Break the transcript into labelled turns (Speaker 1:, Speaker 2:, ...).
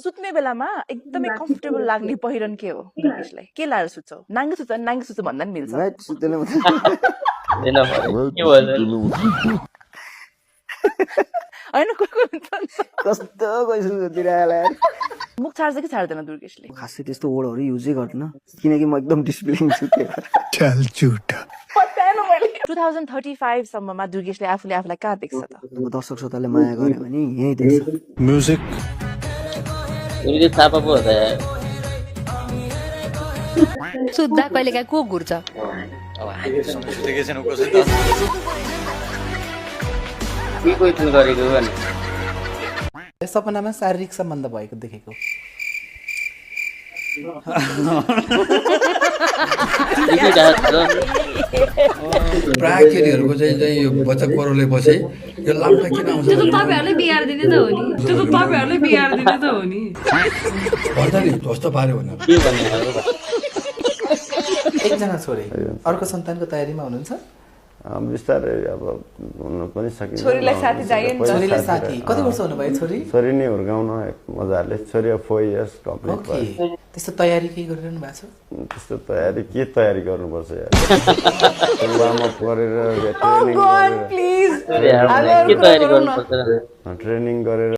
Speaker 1: सुत्ने बेलामा एकदमै कम्फर्टेबल लाग्ने पहिरन के हो दुर्गेशलाई? के लाएर सुत्छौ? नाङ्गे सुत्छ भन्दा नि मिल्छ। होइन
Speaker 2: कस्तो गइसुतिरहेला
Speaker 1: मुख छाड्छ कि छाड्दैन दुर्गेशले?
Speaker 2: खासै त्यस्तो वर्डहरू युजै गर्दिन किनकि म एकदम डिसिप्लिन छु त्यही भएर।
Speaker 1: 2035 सम्ममा दुर्गेशले आफूलाई कहाँ देख्छ त?
Speaker 2: अब दर्शक श्रोताले माया गर्यो भने यही देख्छ।
Speaker 3: म्युजिक
Speaker 4: उनीले थापा पो हो त यार।
Speaker 5: सुत्दा कहिलेकाहीँ को घुर्छ?
Speaker 4: के क्वेसन गरेको भने
Speaker 6: सपनामा शारीरिक सम्बन्ध भएको देखेको।
Speaker 3: प्राय केटीहरूको चाहिँ यो बच्चा कोरोले पछि यो लाम्टा किन आउँछ?
Speaker 5: त्यो त तपाईहरुले बिगार दिने त हो नि।
Speaker 3: भन्दा नि ध्वस्त पार्यो भने
Speaker 4: के भन्ने खालको
Speaker 6: एकजना छोरी अर्को सन्तानको तयारीमा हुनुहुन्छ?
Speaker 7: बिस्तारै अब हुन पनि सकिन्छ।
Speaker 1: छोरीलाई साथी चाहियो नि त।
Speaker 6: छोरीलाई साथी कति वर्ष हुनुभयो छोरी?
Speaker 7: छोरी नै हुर्काउन मजाले। छोरी 4 इयर्स कम्प्लिट
Speaker 6: ओके त्यस्तो तयारी केही गरिरहनु भएको छ?
Speaker 7: त्यस्तो तयारी के तयारी गर्नुपर्छ यार? सुरुवातमा पढेर ट्रेनिङ गरेर
Speaker 1: प्लिज
Speaker 4: के तयारी गर्नुपर्छ?
Speaker 7: ट्रेनिङ गरेर